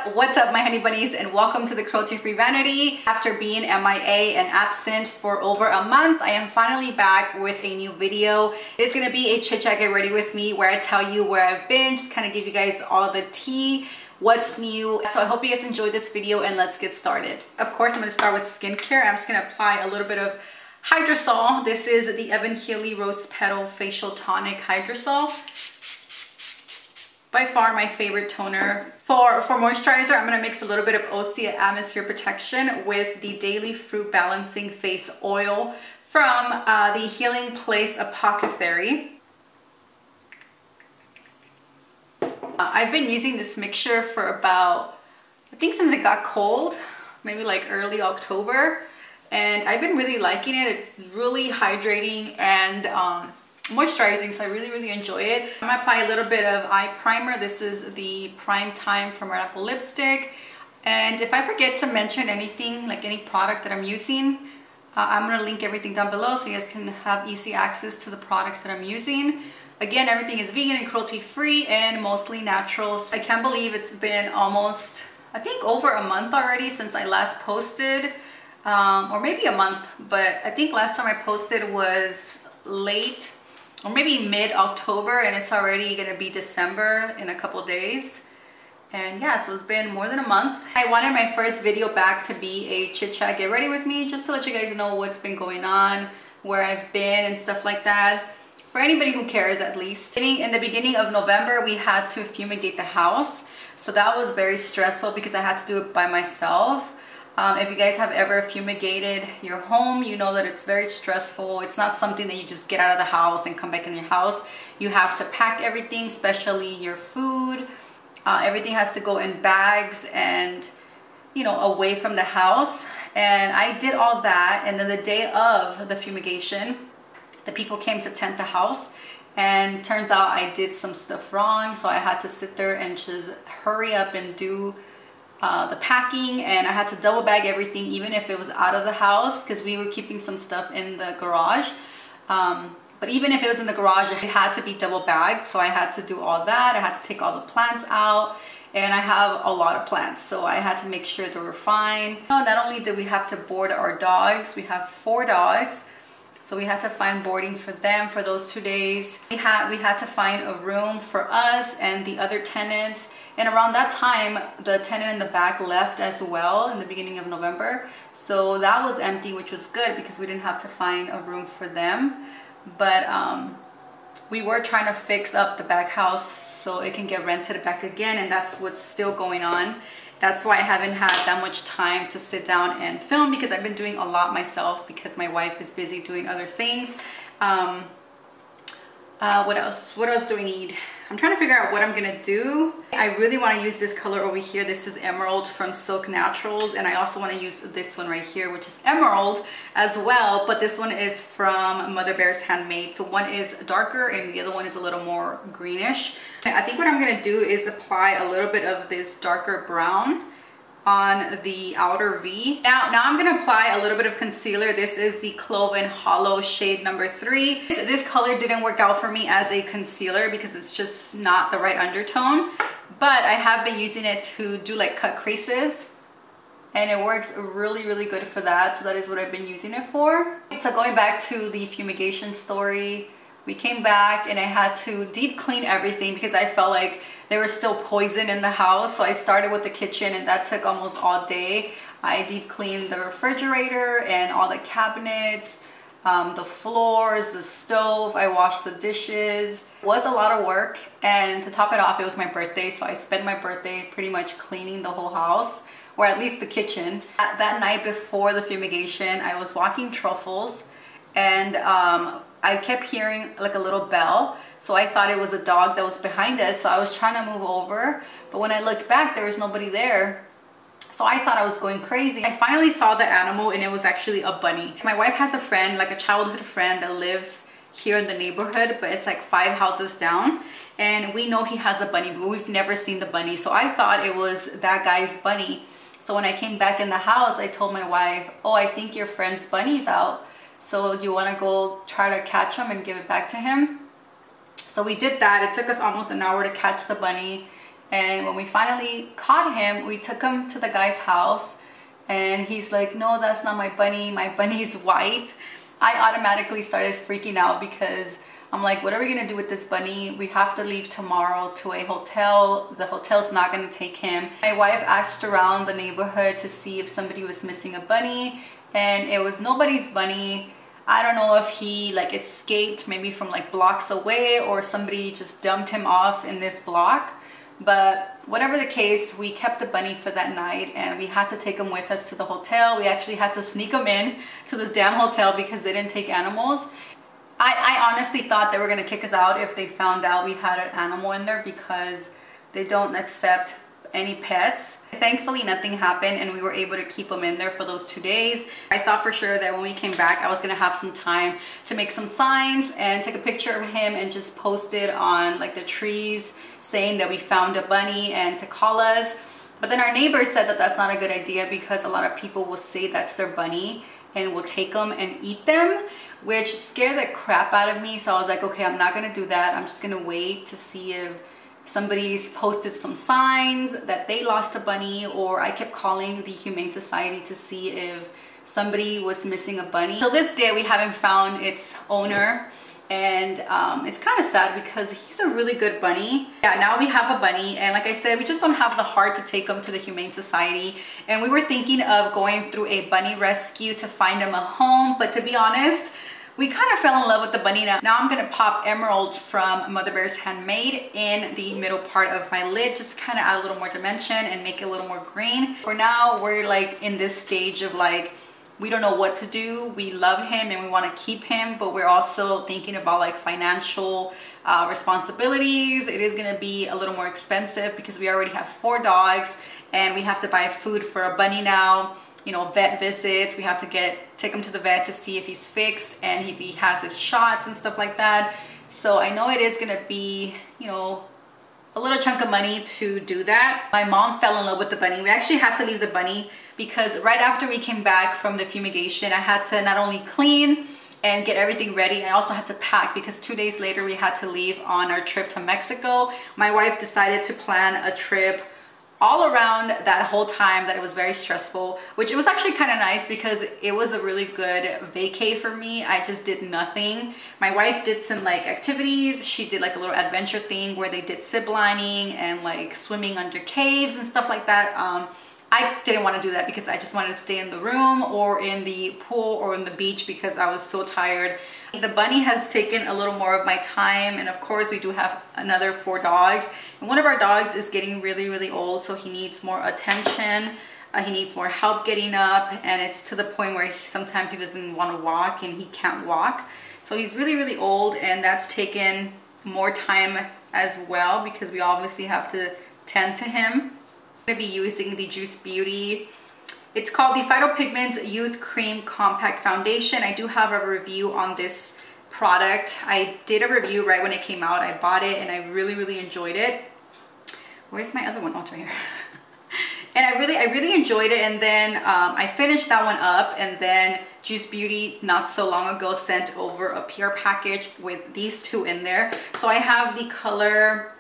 What's up, my honey bunnies, and welcome to the Cruelty Free Vanity. After being MIA and absent for over a month, I am finally back with a new video. It's gonna be a chit chat, get ready with me, where I tell you where I've been, just kind of give you guys all the tea, what's new. So I hope you guys enjoyed this video, and let's get started. Of course, I'm gonna start with skincare. I'm just gonna apply a little bit of Hydrosol. This is the Evan Healy Rose Petal Facial Tonic Hydrosol. By far my favorite toner. For moisturizer, I'm gonna mix a little bit of Osea Atmosphere Protection with the Daily Fruit Balancing Face Oil from the Healing Place Apothecary. I've been using this mixture for about, I think since it got cold, maybe like early October. And I've been really liking it. It's really hydrating and moisturizing, so I really enjoy it. I'm gonna apply a little bit of eye primer. This is the Prime Time from Red Apple lipstick. And if I forget to mention anything, like any product that I'm using, I'm gonna link everything down below so you guys can have easy access to the products that I'm using. Again, everything is vegan and cruelty free and mostly natural. I can't believe it's been almost, I think, over a month already since I last posted, or maybe a month, but I think last time I posted was late or maybe mid-October, and it's already gonna be December in a couple days. And yeah, so it's been more than a month. I wanted my first video back to be a chit chat, get ready with me, just to let you guys know what's been going on, where I've been and stuff like that. For anybody who cares, at least. In the beginning of November, we had to fumigate the house. So that was very stressful because I had to do it by myself. If you guys have ever fumigated your home, you know that it's very stressful. It's not something that you just get out of the house and come back in your house. You have to pack everything, especially your food. Everything has to go in bags and, you know, away from the house. And I did all that. And then the day of the fumigation, the people came to tent the house. And turns out I did some stuff wrong. So I had to sit there and just hurry up and do the packing, and I had to double bag everything even if it was out of the house because we were keeping some stuff in the garage. But even if it was in the garage, it had to be double bagged, so I had to do all that. I had to take all the plants out, and I have a lot of plants, so I had to make sure they were fine. Not only did we have to board our dogs, we have 4 dogs, so we had to find boarding for them for those 2 days. We had to find a room for us and the other tenants. And around that time, the tenant in the back left as well in the beginning of November. So that was empty, which was good because we didn't have to find a room for them. But we were trying to fix up the back house so it can get rented back again. And that's what's still going on. That's why I haven't had that much time to sit down and film, because I've been doing a lot myself because my wife is busy doing other things. What else do we need? I'm trying to figure out what I'm gonna do. I really want to use this color over here. This is Emerald from Silk Naturals, and I also want to use this one right here, which is Emerald as well, but this one is from Mother Bear's Handmade. So one is darker and the other one is a little more greenish. I think what I'm gonna do is apply a little bit of this darker brown on the outer V. Now I'm gonna apply a little bit of concealer. This is the Cloven Hollow shade number 3. This color didn't work out for me as a concealer because it's just not the right undertone, but I have been using it to do like cut creases, and it works really good for that. So that is what I've been using it for. So going back to the fumigation story, we came back and I had to deep clean everything because I felt like there was still poison in the house. So I started with the kitchen, and that took almost all day. I deep cleaned the refrigerator and all the cabinets, the floors, the stove. I washed the dishes. It was a lot of work, and to top it off, it was my birthday. So I spent my birthday pretty much cleaning the whole house, or at least the kitchen. That night before the fumigation, I was walking Truffles, and I kept hearing like a little bell. So I thought it was a dog that was behind us. So I was trying to move over, but when I looked back, there was nobody there. So I thought I was going crazy. I finally saw the animal, and it was actually a bunny. My wife has a friend, like a childhood friend, that lives here in the neighborhood, but it's like 5 houses down. And we know he has a bunny, but we've never seen the bunny. So I thought it was that guy's bunny. So when I came back in the house, I told my wife, oh, I think your friend's bunny's out. So do you want to go try to catch him and give it back to him? So we did that. It took us almost an hour to catch the bunny. And when we finally caught him, we took him to the guy's house, and he's like, no, that's not my bunny is white. I automatically started freaking out because I'm like, what are we gonna do with this bunny? We have to leave tomorrow to a hotel. The hotel's not gonna take him. My wife asked around the neighborhood to see if somebody was missing a bunny, and it was nobody's bunny. I don't know if he like escaped maybe from like blocks away, or somebody just dumped him off in this block. But whatever the case, we kept the bunny for that night, and we had to take him with us to the hotel. We actually had to sneak him in to this damn hotel because they didn't take animals. I honestly thought they were gonna kick us out if they found out we had an animal in there, because they don't accept any pets. Thankfully nothing happened, and we were able to keep him in there for those 2 days. I thought for sure that when we came back I was gonna have some time to make some signs and take a picture of him and just post it on like the trees saying that we found a bunny and to call us. But then our neighbors said that that's not a good idea, because a lot of people will say that's their bunny and will take them and eat them, which scared the crap out of me. So I was like, okay, I'm not gonna do that. I'm just gonna wait to see if somebody's posted some signs that they lost a bunny, or I kept calling the Humane Society to see if somebody was missing a bunny. Till this day we haven't found its owner, and it's kind of sad because he's a really good bunny. Yeah, now we have a bunny, and like I said, we just don't have the heart to take him to the Humane Society, and we were thinking of going through a bunny rescue to find him a home. But to be honest, we kind of fell in love with the bunny. Now I'm gonna pop emeralds from Mother Bear's Handmade in the middle part of my lid, just to kind of add a little more dimension and make it a little more green. For now, we're like in this stage of like, we don't know what to do. We love him and we want to keep him, but we're also thinking about like financial responsibilities. It is going to be a little more expensive because we already have 4 dogs, and we have to buy food for a bunny now. You know, vet visits. We have to take him to the vet to see if he's fixed and if he has his shots and stuff like that. So I know it is going to be, you know, a little chunk of money to do that. My mom fell in love with the bunny. We actually had to leave the bunny because right after we came back from the fumigation, I had to not only clean and get everything ready, I also had to pack, because 2 days later we had to leave on our trip to Mexico. My wife decided to plan a trip all around that whole time that it was very stressful, which it was actually kind of nice because it was a really good vacay for me. I just did nothing. My wife did some like activities. She did like a little adventure thing where they did zip lining and like swimming under caves and stuff like that. I didn't want to do that because I just wanted to stay in the room or in the pool or in the beach because I was so tired. The bunny has taken a little more of my time, and of course we do have another 4 dogs. And one of our dogs is getting really old, so he needs more attention. He needs more help getting up, and it's to the point where sometimes he doesn't want to walk and he can't walk. So he's really old, and that's taken more time as well because we obviously have to tend to him. I'm going to be using the Juice Beauty. It's called the Phytopigments Youth Cream Compact Foundation. I do have a review on this product. I did a review right when it came out. I bought it and I really enjoyed it. Where's my other one? Oh, it's right here. And I really enjoyed it, and then I finished that one up, and then Juice Beauty not so long ago sent over a PR package with these 2 in there. So I have the color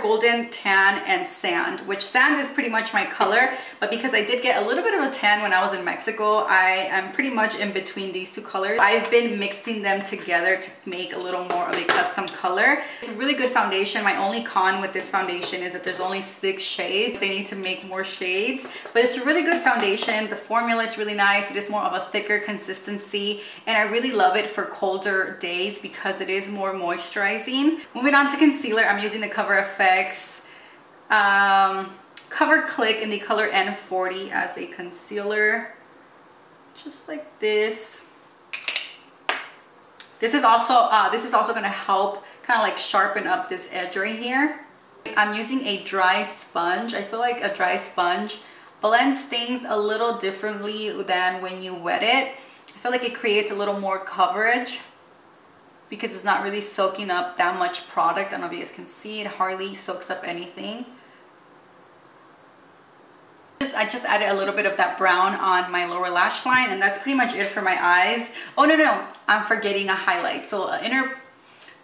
Golden, Tan, and Sand, which sand is pretty much my color, but because I did get a little bit of a tan when I was in Mexico, I am pretty much in between these 2 colors. I've been mixing them together to make a little more of a custom color. It's a really good foundation. My only con with this foundation is that there's only 6 shades. They need to make more shades, but it's a really good foundation. The formula is really nice. It is more of a thicker consistency, and I really love it for colder days because it is more moisturizing. Moving on to concealer, I'm using the Cover FX Cover Click in the color N40 as a concealer, just like this. This is also going to help kind of like sharpen up this edge right here. I'm using a dry sponge. I feel like a dry sponge blends things a little differently than when you wet it. I feel like it creates a little more coverage because it's not really soaking up that much product. I don't know if you guys can see, it hardly soaks up anything. I just added a little bit of that brown on my lower lash line, and that's pretty much it for my eyes. Oh no, I'm forgetting a highlight. So an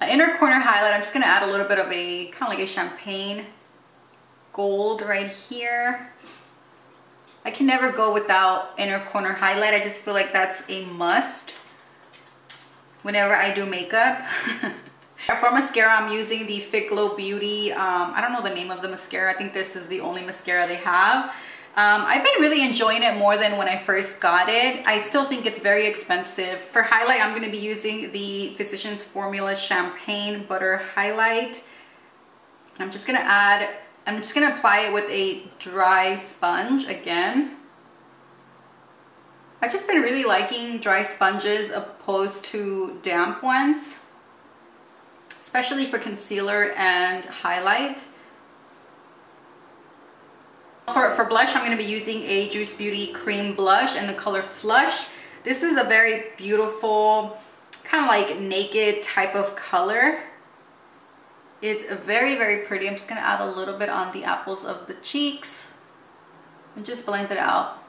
inner corner highlight, I'm just gonna add a little bit of a kind of like a champagne gold right here. I can never go without inner corner highlight. I just feel like that's a must whenever I do makeup. For mascara, I'm using the Fit Glow Beauty. I don't know the name of the mascara. I think this is the only mascara they have. I've been really enjoying it more than when I first got it. I still think it's very expensive. For highlight, I'm going to be using the Physicians Formula Champagne Butter Highlight. I'm just going to apply it with a dry sponge again. I've just been really liking dry sponges opposed to damp ones, especially for concealer and highlight. For blush, I'm going to be using a Juice Beauty Cream Blush in the color Flush. This is a very beautiful, kind of like naked type of color. It's very, very pretty. I'm just going to add a little bit on the apples of the cheeks and just blend it out.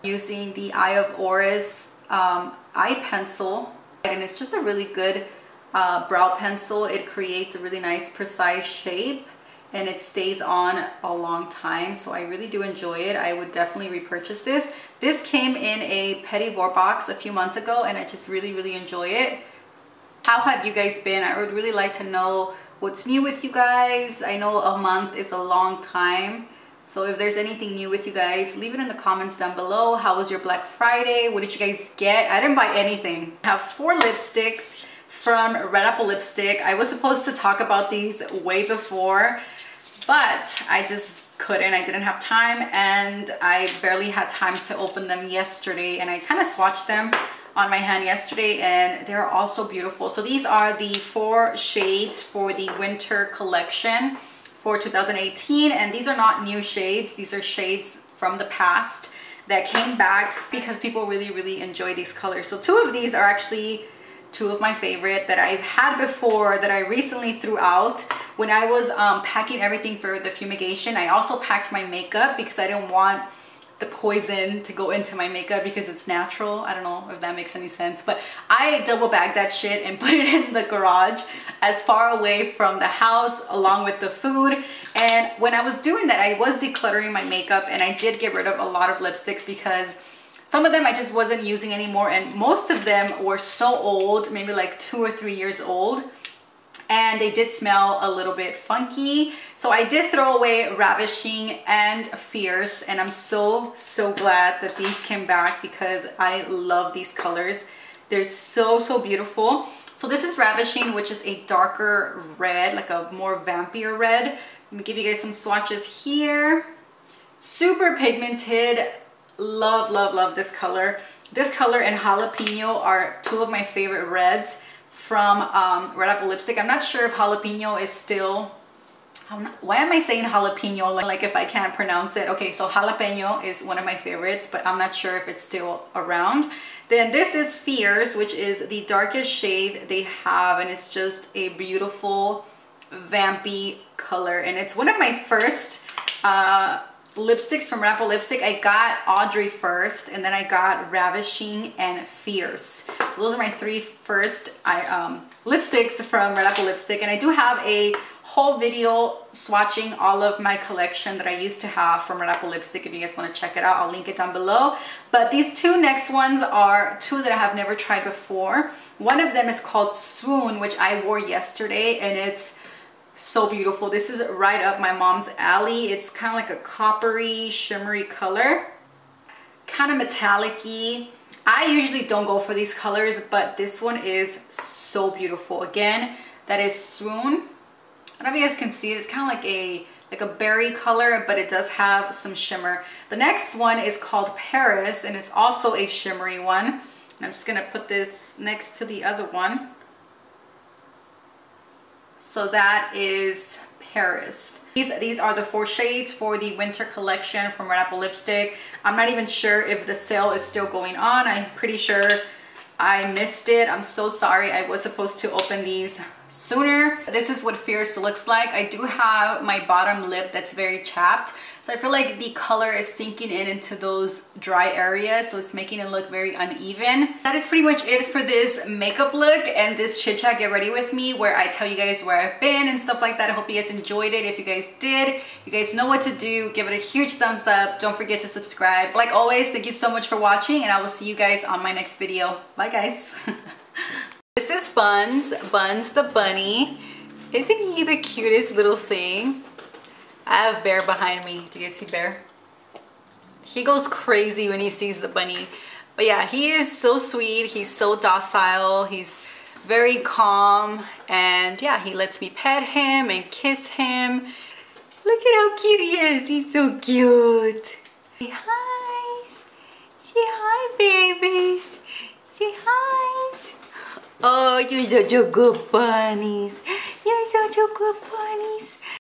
Using the Eye of Oris eye pencil, and it's just a really good brow pencil. It creates a really nice precise shape and it stays on a long time, so I really do enjoy it. I would definitely repurchase this. This came in a Petit Vour box a few months ago and I just really, really enjoy it. How have you guys been? I would really like to know what's new with you guys. I know a month is a long time, so if there's anything new with you guys, leave it in the comments down below. How was your Black Friday? What did you guys get? I didn't buy anything. I have 4 lipsticks from Red Apple Lipstick. I was supposed to talk about these way before, but I just couldn't. I didn't have time and I barely had time to open them yesterday, and I kind of swatched them on my hand yesterday and they're all so beautiful. So these are the 4 shades for the winter collection for 2018, and these are not new shades. These are shades from the past that came back because people really, really enjoy these colors. So 2 of these are actually 2 of my favorite that I've had before that I recently threw out. When I was packing everything for the fumigation, I also packed my makeup because I didn't want the poison to go into my makeup because it's natural. I don't know if that makes any sense, but I double bagged that shit and put it in the garage as far away from the house along with the food. And when I was doing that, I was decluttering my makeup and I did get rid of a lot of lipsticks because some of them I just wasn't using anymore, and most of them were so old, maybe like 2 or 3 years old, and they did smell a little bit funky. So I did throw away Ravishing and Fierce, and I'm so glad that these came back because I love these colors. They're so beautiful. So this is Ravishing, which is a darker red, like a more vampier red. Let me give you guys some swatches here. Super pigmented. Love this color. This color and Jalapeno are 2 of my favorite reds from Red Apple Lipstick. I'm not sure if Jalapeno is still, why am I saying jalapeno like if I can't pronounce it? Okay, so Jalapeno is one of my favorites, but I'm not sure if it's still around. Then this is Fierce, which is the darkest shade they have, and it's just a beautiful vampy color, and it's one of my first lipsticks from Red Apple Lipstick. I got Audrey first, and then I got Ravishing and Fierce. So those are my 3 first lipsticks from Red Apple Lipstick, and I do have a whole video swatching all of my collection that I used to have from Red Apple Lipstick. If you guys want to check it out, I'll link it down below. But these 2 next ones are 2 that I have never tried before. One of them is called Swoon, which I wore yesterday, and it's so beautiful. This is right up my mom's alley. It's kind of like a coppery, shimmery color, kind of metallic-y. I usually don't go for these colors, but this one is so beautiful. Again, that is Swoon. I don't know if you guys can see it. It's kind of like a berry color, but it does have some shimmer. The next one is called Paris, and it's also a shimmery one. And I'm just gonna put this next to the other one. So that is Paris. These are the 4 shades for the winter collection from Red Apple Lipstick. I'm not even sure if the sale is still going on. I'm pretty sure I missed it. I'm so sorry. I was supposed to open these sooner. This is what Fierce looks like. I do have my bottom lip that's very chapped, so I feel like the color is sinking in into those dry areas, so it's making it look very uneven. That is pretty much it for this makeup look and this chit chat get ready with me, where I tell you guys where I've been and stuff like that. I hope you guys enjoyed it. If you guys did, you guys know what to do. Give it a huge thumbs up. Don't forget to subscribe. Like always, thank you so much for watching, and I will see you guys on my next video. Bye guys. This is Buns the bunny. Isn't he the cutest little thing? I have Bear behind me. Do you guys see Bear? He goes crazy when he sees the bunny. But yeah, he is so sweet. He's so docile. He's very calm. And yeah, he lets me pet him and kiss him. Look at how cute he is. He's so cute. Say hi. Say hi, babies. Say hi. Oh, you're such a good bunnies. You're such a good bunnies.